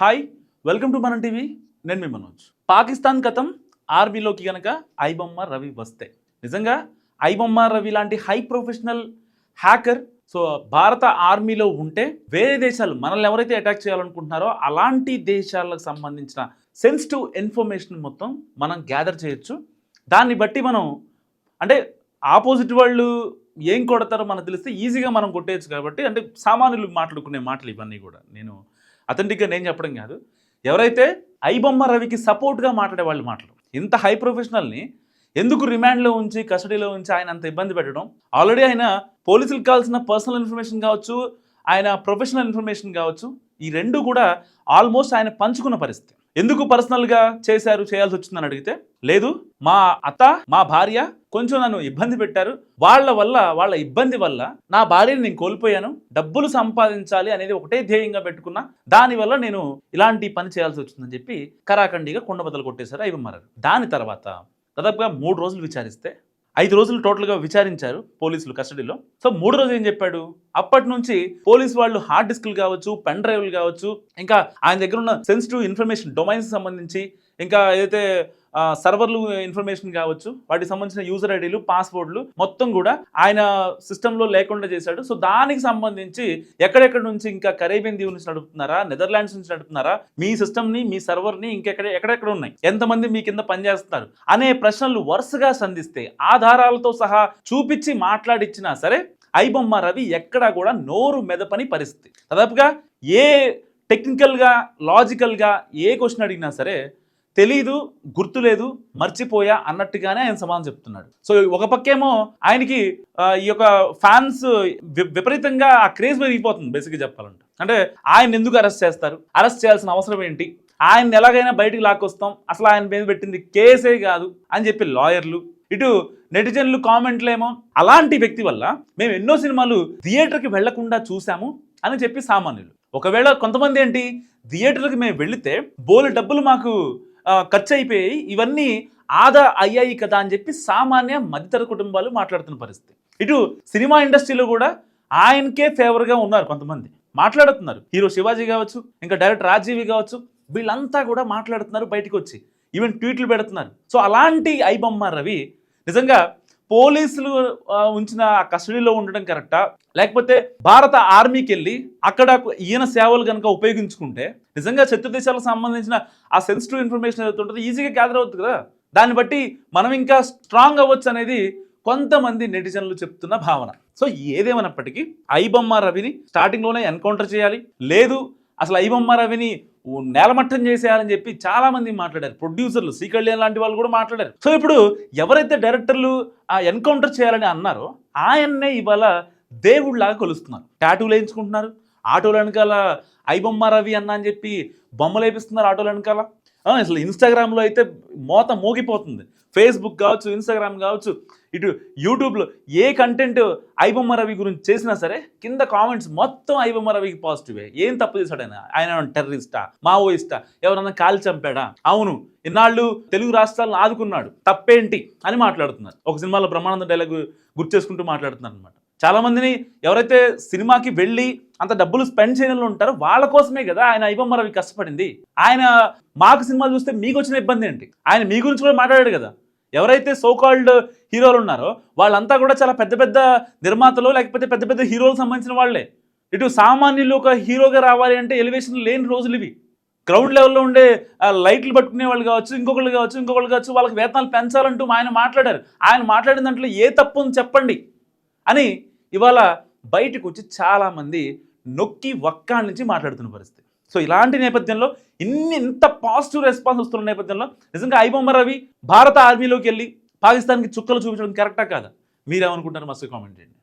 Hi welcome to మనం TV. నేను మీ మనోజ్. పాకిస్తాన్ గతం ఆర్మీలోకి గనక ఐబొమ్మ రవి వస్తే నిజంగా ఐబొమ్మ రవి లాంటి హై ప్రొఫెషనల్ హ్యాకర్ భారత ఆర్మీలో ఉంటే వేరే దేశాలు మనల్ని ఎవరైతే అటాక్ చేయాలనుకుంటున్నారో అలాంటి దేశాలకు సంబంధించిన సెన్సిటివ్ ఇన్ఫర్మేషన్ మొత్తం మనం గ్యాదర్ చేయొచ్చు. దాన్ని బట్టి మనం అంటే ఆపోజిట్ వాళ్ళు ఏం కొడతారో మనకు తెలిస్తే ఈజీగా మనం కొట్టేయచ్చు. కాబట్టి అంటే సామాన్యులు మాట్లాడుకునే మాటలు ఇవన్నీ కూడా నేను అథెంటిక్గా నేను చెప్పడం కాదు. ఎవరైతే ఐబొమ్మ రవికి సపోర్ట్గా మాట్లాడే వాళ్ళు మాటలు. ఇంత హై ప్రొఫెషనల్ని ఎందుకు రిమాండ్లో ఉంచి కస్టడీలో ఉంచి ఆయన అంత ఇబ్బంది పెట్టడం? ఆల్రెడీ ఆయన పోలీసులకు కావాల్సిన పర్సనల్ ఇన్ఫర్మేషన్ కావచ్చు, ఆయన ప్రొఫెషనల్ ఇన్ఫర్మేషన్ కావచ్చు, ఈ రెండు కూడా ఆల్మోస్ట్ ఆయన పంచుకున్న పరిస్థితి. ఎందుకు పర్సనల్గా చేయాల్సి వచ్చిందని అడిగితే, లేదు మా అత్త మా భార్య కొంచెం నన్ను ఇబ్బంది పెట్టారు, వాళ్ళ ఇబ్బంది వల్ల నా భార్యని నేను కోల్పోయాను, డబ్బులు సంపాదించాలి అనేది ఒకటే ధ్యేయంగా పెట్టుకున్నా, దానివల్ల నేను ఇలాంటి పని చేయాల్సి వచ్చిందని చెప్పి కరాఖండిగా కుండబద్దలు కొట్టేశారు ఐబొమ్మ రవి. దాని తర్వాత దాదాపుగా 3 రోజులు విచారిస్తే 5 రోజులు టోటల్గా విచారించారు పోలీసులు కస్టడీలో. సో 3 రోజులు ఏం చెప్పాడు? అప్పటి నుంచి పోలీసు వాళ్ళు హార్డ్ డిస్క్లు కావచ్చు, పెన్ డ్రైవ్లు కావచ్చు, ఇంకా ఆయన దగ్గర ఉన్న సెన్సిటివ్ ఇన్ఫర్మేషన్ డొమైన్స్ సంబంధించి, ఇంకా ఏదైతే సర్వర్లు ఇన్ఫర్మేషన్ కావచ్చు, వాటికి సంబంధించిన యూజర్ ఐడీలు, పాస్వర్డ్లు మొత్తం కూడా ఆయన సిస్టంలో లేకుండా చేశాడు. సో దానికి సంబంధించి ఎక్కడెక్కడి నుంచి, ఇంకా కరేబియన్ దీవుల నుంచి నడుపుతున్నారా, నెదర్లాండ్స్ నుంచి నడుపుతున్నారా, మీ సిస్టమ్ని మీ సర్వర్ని ఎక్కడెక్కడ ఉన్నాయి, ఎంతమంది మీ కింద పనిచేస్తున్నారు అనే ప్రశ్నలు వరుసగా సంధిస్తే ఆధారాలతో సహా చూపించి మాట్లాడిచ్చినా సరే ఐబొమ్మ రవి ఎక్కడా కూడా నోరు మెదపని పరిస్థితి. దాదాపుగా ఏ టెక్నికల్గా లాజికల్గా ఏ క్వశ్చన్ అడిగినా సరే తెలీదు, గుర్తులేదు, మర్చిపోయా అన్నట్టుగానే ఆయన సమాధానం చెప్తున్నాడు. సో ఒక పక్కేమో ఆయనకి ఈ యొక్క ఫ్యాన్స్ విపరీతంగా ఆ క్రేజ్ పెరిగిపోతుంది. బేసిక్గా చెప్పాలంటే అంటే ఆయన ఎందుకు అరెస్ట్ చేస్తారు, అరెస్ట్ చేయాల్సిన అవసరం ఏంటి, ఆయన ఎలాగైనా బయటికి లాక్కొస్తాం, అసలు ఆయన మీద పెట్టింది కేసే కాదు అని చెప్పి లాయర్లు, ఇటు నెటిజన్లు కామెంట్లేమో అలాంటి వ్యక్తి వల్ల మేము ఎన్నో సినిమాలు థియేటర్కి వెళ్లకుండా చూసాము అని చెప్పి సామాన్యులు. ఒకవేళ కొంతమంది ఏంటి, థియేటర్కి మేము వెళితే బోలు డబ్బులు మాకు ఖర్చు అయిపోయాయి, ఇవన్నీ ఆదా అయ్యాయి కదా అని చెప్పి సామాన్య మధ్యతర కుటుంబాలు మాట్లాడుతున్న పరిస్థితి. ఇటు సినిమా ఇండస్ట్రీలో కూడా ఆయనకే ఫేవర్గా ఉన్నారు కొంతమంది, మాట్లాడుతున్నారు. హీరో శివాజీ కావచ్చు, ఇంకా డైరెక్టర్ రాజీవి కావచ్చు, వీళ్ళంతా కూడా మాట్లాడుతున్నారు, బయటకు వచ్చి ఈవెన్ ట్వీట్లు పెడుతున్నారు. సో అలాంటి ఐబొమ్మ రవి నిజంగా పోలీసులు ఉంచిన కస్టడీలో ఉండడం కరెక్టా, లేకపోతే భారత ఆర్మీకి వెళ్ళి అక్కడ ఈయన సేవలు కనుక ఉపయోగించుకుంటే నిజంగా శత్రు దేశాలకు సంబంధించిన ఆ సెన్సిటివ్ ఇన్ఫర్మేషన్ ఏదైతే ఉంటుందో ఈజీగా గ్యాదర్ అవుతుంది కదా, దాన్ని బట్టి మనం ఇంకా స్ట్రాంగ్ అవ్వచ్చు అనేది కొంతమంది నెటిజన్లు చెప్తున్న భావన. సో ఏదేమైనప్పటికీ ఐబొమ్మ రవిని స్టార్టింగ్లోనే ఎన్కౌంటర్ చేయాలి, లేదు అసలు ఐబొమ్మ రవిని నేలమట్టం చేసేయాలని చెప్పి చాలా మంది మాట్లాడారు. ప్రొడ్యూసర్లు శ్రీ కళ్యాణ్ లాంటి వాళ్ళు కూడా మాట్లాడారు. సో ఇప్పుడు ఎవరైతే డైరెక్టర్లు ఎన్కౌంటర్ చేయాలని అన్నారో ఆయన్నే ఇవాళ దేవుళ్లాగా కొలుస్తున్నారు. టాటూలు వేయించుకుంటున్నారు, ఆటోల వెనకాల ఐబొమ్మ రవి అన్న అని చెప్పి బొమ్మలు వేపిస్తున్నారు ఆటోల వెనకాల. అసలు ఇన్స్టాగ్రామ్లో అయితే మోత మోగిపోతుంది. ఫేస్బుక్ కావచ్చు, ఇన్స్టాగ్రామ్ కావచ్చు, ఇటు యూట్యూబ్లో ఏ కంటెంట్ ఐబొమ్మ రవి గురించి చేసినా సరే కింద కామెంట్స్ మొత్తం ఐబొమ్మ రవికి పాజిటివే. ఏం తప్పు చేశాడు ఆయన టెర్రరిస్టా, మావోయిస్టా, ఎవరన్నా కాల్చి చంపాడా? అవును, ఇన్నాళ్ళు తెలుగు రాష్ట్రాలను ఆదుకున్నాడు, తప్పేంటి అని మాట్లాడుతున్నారు. ఒక సినిమాలో బ్రహ్మానంద డైలాగ్ గుర్తు చేసుకుంటూ మాట్లాడుతున్నారు అనమాట. చాలా మందిని ఎవరైతే సినిమాకి వెళ్ళి అంత డబ్బులు స్పెండ్ చేయడంలో ఉంటారో వాళ్ళ కోసమే కదా ఆయన ఐబొమ్మ రవి కష్టపడింది. ఆయన మాకు సినిమాలు చూస్తే మీకు వచ్చిన ఇబ్బంది ఏంటి? ఆయన మీ గురించి కూడా మాట్లాడాడు కదా. ఎవరైతే సోకాల్డ్ హీరోలు ఉన్నారో వాళ్ళంతా కూడా చాలా పెద్ద పెద్ద నిర్మాతలు, లేకపోతే పెద్ద పెద్ద హీరోలకు సంబంధించిన వాళ్ళే. ఇటు సామాన్యులు ఒక హీరోగా రావాలి అంటే ఎలివేషన్ లేని రోజులు ఇవి. గ్రౌండ్ లెవెల్లో ఉండే లైట్లు పట్టుకునే వాళ్ళు కావచ్చు, ఇంకొకళ్ళు కావచ్చు, వాళ్ళకి వేతనాలు పెంచాలంటూ ఆయన మాట్లాడారు. ఆయన మాట్లాడిన దాంట్లో ఏ తప్పు ఉంది చెప్పండి అని ఇవాళ బయటకు వచ్చి చాలామంది నొక్కి వక్కాళ్ళ నుంచి మాట్లాడుతున్న పరిస్థితి. సో ఇలాంటి నేపథ్యంలో ఇంత పాజిటివ్ రెస్పాన్స్ వస్తున్న నేపథ్యంలో నిజంగా ఐబొమ్మ రవి భారత ఆర్మీలోకి వెళ్ళి పాకిస్తాన్కి చుక్కలు చూపించడం కరెక్టా కాదా? మీరేమనుకుంటారు? మస్తు కామెంట్ చేయండి.